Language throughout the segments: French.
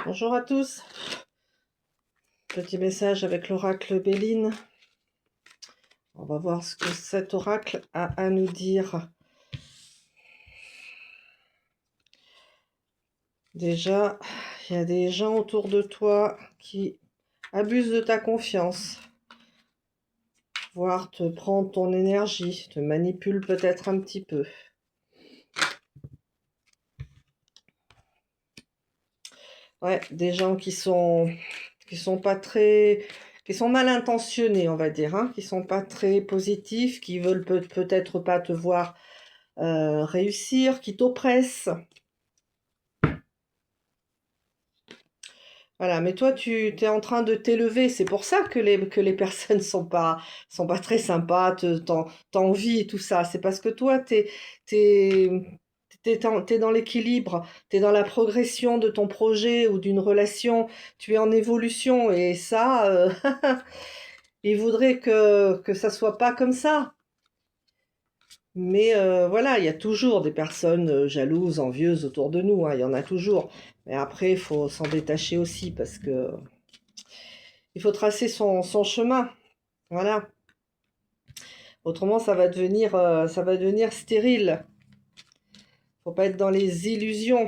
Bonjour à tous, petit message avec l'oracle Béline. On va voir ce que cet oracle a à nous dire. Déjà, il y a des gens autour de toi qui abusent de ta confiance, voire te prennent ton énergie, te manipulent peut-être un petit peu. Ouais, des gens qui sont pas très, qui sont mal intentionnés, on va dire, hein, qui sont pas très positifs, qui veulent peut-être pas te voir réussir, qui t'oppressent. Voilà, mais toi, tu es en train de t'élever. C'est pour ça que les personnes sont pas très sympas, t'envient et tout ça. C'est parce que toi, t'es, t'es dans l'équilibre, tu es dans la progression de ton projet ou d'une relation. Tu es en évolution et ça, ils voudraient que ça soit pas comme ça. Mais voilà, il y a toujours des personnes jalouses, envieuses autour de nous, hein, il y en a toujours. Mais après, il faut s'en détacher aussi parce que il faut tracer son chemin. Voilà. Autrement, ça va devenir stérile. Faut pas être dans les illusions.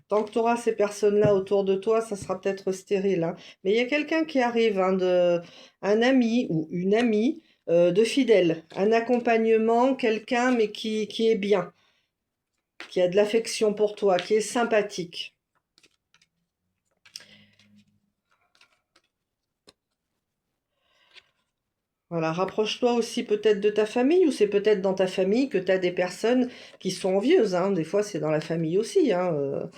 Tant que tu auras ces personnes-là autour de toi, ça sera peut-être stérile, hein. Mais il y a quelqu'un qui arrive, hein, un ami ou une amie de fidèle, un accompagnement, quelqu'un mais qui est bien, qui a de l'affection pour toi, qui est sympathique. Voilà, rapproche-toi aussi peut-être de ta famille, ou c'est peut-être dans ta famille que tu as des personnes qui sont envieuses, hein. Des fois, c'est dans la famille aussi, hein,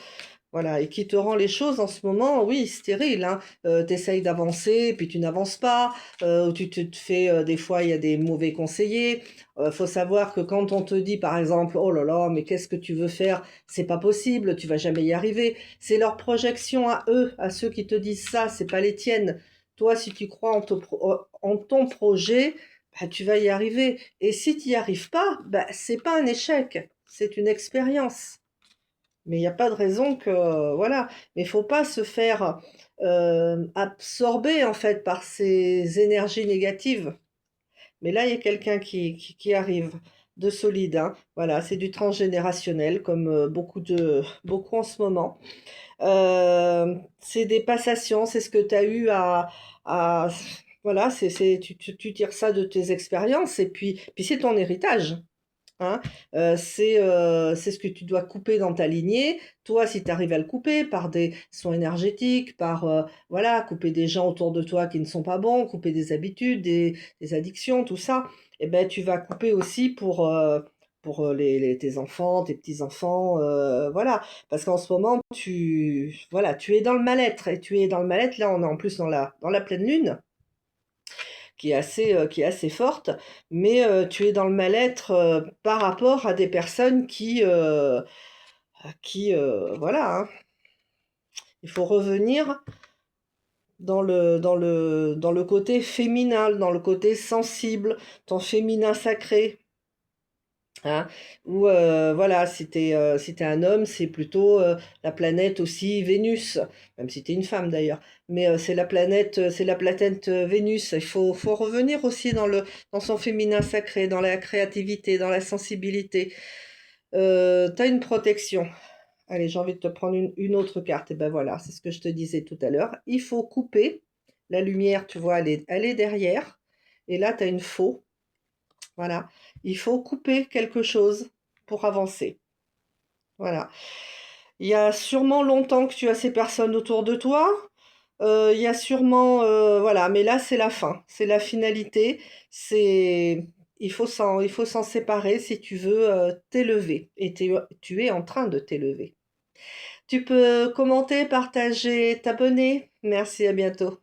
voilà, et qui te rend les choses en ce moment, oui, stériles, hein. Tu essayes d'avancer, puis tu n'avances pas, ou te fais, des fois, il y a des mauvais conseillers. Faut savoir que quand on te dit, par exemple, oh là là, mais qu'est-ce que tu veux faire? C'est pas possible, tu vas jamais y arriver. C'est leur projection à eux, à ceux qui te disent ça, c'est pas les tiennes. Toi, si tu crois en ton projet, bah, tu vas y arriver. Et si tu n'y arrives pas, bah, c'est pas un échec, c'est une expérience. Mais il n'y a pas de raison que, voilà. Mais il faut pas se faire absorber en fait par ces énergies négatives. Mais là, il y a quelqu'un qui arrive de solide, hein. Voilà, c'est du transgénérationnel comme beaucoup en ce moment. C'est des passations, c'est ce que tu as eu à voilà, tu tires ça de tes expériences et puis c'est ton héritage. Hein, c'est ce que tu dois couper dans ta lignée. Toi, si tu arrives à le couper par des soins énergétiques, par voilà, couper des gens autour de toi qui ne sont pas bons, couper des habitudes, des addictions, tout ça, eh ben tu vas couper aussi pour tes enfants, tes petits-enfants, voilà. Parce qu'en ce moment, voilà, tu es dans le mal-être. Et tu es dans le mal-être, là, on est en plus dans la pleine lune qui est assez forte, mais tu es dans le mal-être par rapport à des personnes voilà, hein. Il faut revenir dans le côté féminin, dans le côté sensible, ton féminin sacré. Hein, ou voilà, si t'es un homme, c'est plutôt la planète aussi Vénus, même si t'es une femme d'ailleurs. Mais c'est la planète Vénus. Faut revenir aussi dans son féminin sacré, dans la créativité, dans la sensibilité. T'as une protection. Allez, j'ai envie de te prendre une autre carte. Et ben voilà, c'est ce que je te disais tout à l'heure. Il faut couper la lumière, tu vois, elle est derrière. Et là, tu as une faux. Voilà. Il faut couper quelque chose pour avancer. Voilà. Il y a sûrement longtemps que tu as ces personnes autour de toi. Il y a sûrement, voilà, mais là c'est la fin, c'est la finalité. C'est, il faut s'en séparer si tu veux t'élever. Et tu es en train de t'élever. Tu peux commenter, partager, t'abonner. Merci, à bientôt.